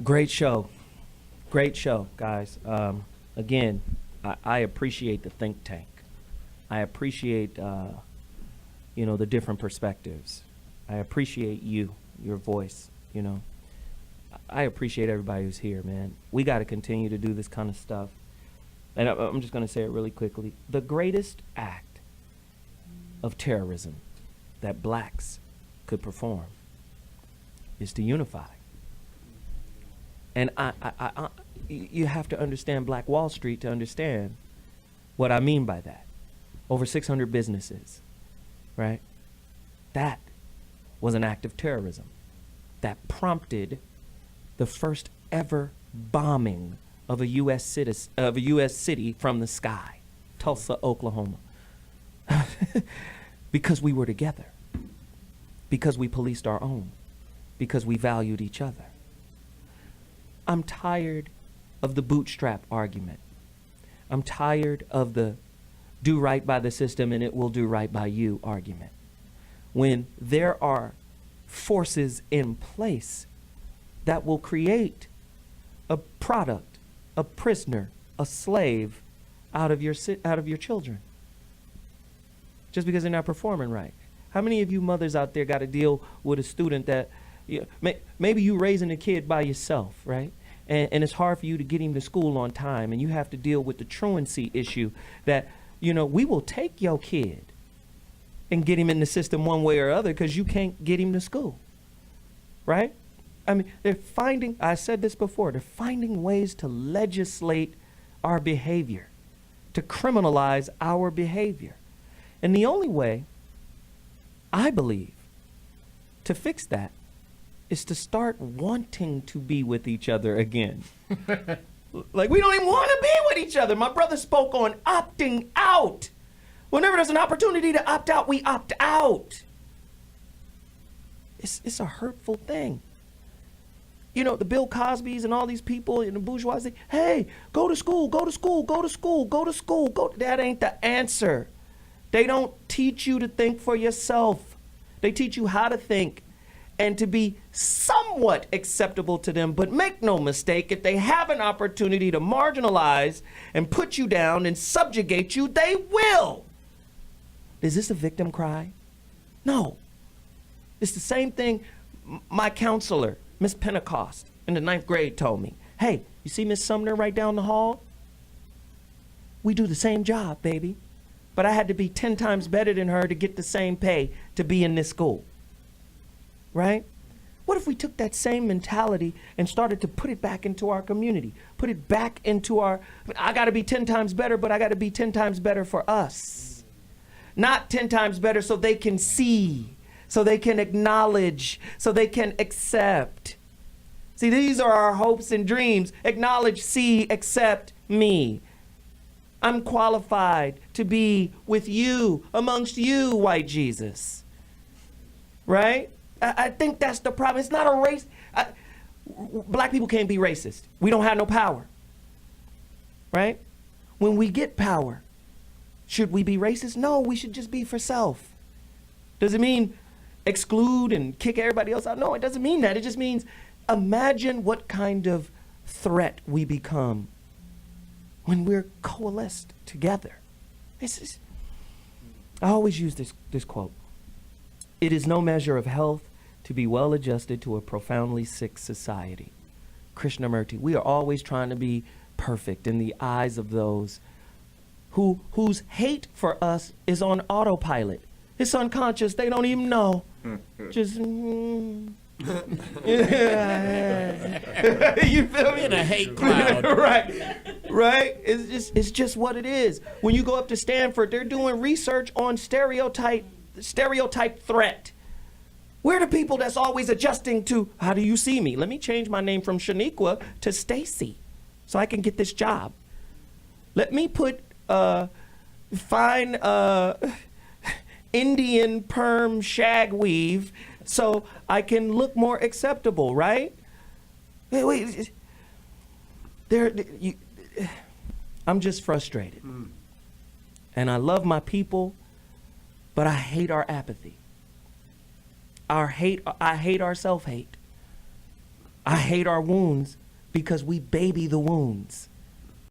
Great show. Great show, guys. Again, I appreciate the think tank. I appreciate, the different perspectives. I appreciate your voice, I appreciate everybody who's here, man. We got to continue to do this kind of stuff. And I'm just going to say it really quickly. The greatest act of terrorism that blacks could perform is to unify. And you have to understand Black Wall Street to understand what I mean by that. Over 600 businesses, right? That was an act of terrorism that prompted the first ever bombing of a U.S. city from the sky, Tulsa, Oklahoma. Because we were together. Because we policed our own. Because we valued each other. I'm tired of the bootstrap argument. I'm tired of the do right by the system and it will do right by you argument. When there are forces in place that will create a product, a prisoner, a slave out of your children, just because they're not performing right. How many of you mothers out there got to deal with a student that maybe you raising a kid by yourself, right? And it's hard for you to get him to school on time, and you have to deal with the truancy issue that, we will take your kid and get him in the system one way or other because you can't get him to school, right? I mean, I said this before, they're finding ways to legislate our behavior, to criminalize our behavior. And the only way, I believe, to fix that is to start wanting to be with each other again. Like, we don't even want to be with each other. My brother spoke on opting out. Whenever there's an opportunity to opt out, we opt out. It's a hurtful thing. The Bill Cosbys and all these people in the bourgeoisie, hey, go to school, go to school, go to school, go to school. That ain't the answer. They don't teach you to think for yourself. They teach you how to think and to be somewhat acceptable to them. But make no mistake, if they have an opportunity to marginalize and put you down and subjugate you, they will. Is this a victim cry? No. It's the same thing my counselor, Miss Pentecost, in the 9th grade told me. Hey, you see Miss Sumner right down the hall? We do the same job, baby. But I had to be 10 times better than her to get the same pay to be in this school. Right? What if we took that same mentality and started to put it back into our community? Put it back into I got to be 10 times better, but I got to be 10 times better for us. Not 10 times better so they can see, so they can acknowledge, so they can accept. See, these are our hopes and dreams. Acknowledge, see, accept me. I'm qualified to be with you, amongst you, white Jesus. Right? I think that's the problem. It's not a race. Black people can't be racist. We don't have no power. Right? When we get power, should we be racist? No, we should just be for self. Does it mean exclude and kick everybody else out? No, it doesn't mean that. It just means imagine what kind of threat we become when we're coalesced together. I always use this quote. It is no measure of health to be well adjusted to a profoundly sick society. Krishnamurti, we are always trying to be perfect in the eyes of those whose hate for us is on autopilot. It's unconscious. They don't even know. Just, you feel me? In a hate cloud. Right? It's just what it is. When you go up to Stanford, they're doing research on stereotype threat. We're the people that's always adjusting to, how do you see me? Let me change my name from Shaniqua to Stacy so I can get this job. Let me put fine Indian perm shag weave so I can look more acceptable, right? Wait. I'm just frustrated. And I love my people, but I hate our apathy. I hate our self-hate. I hate our wounds because we baby the wounds.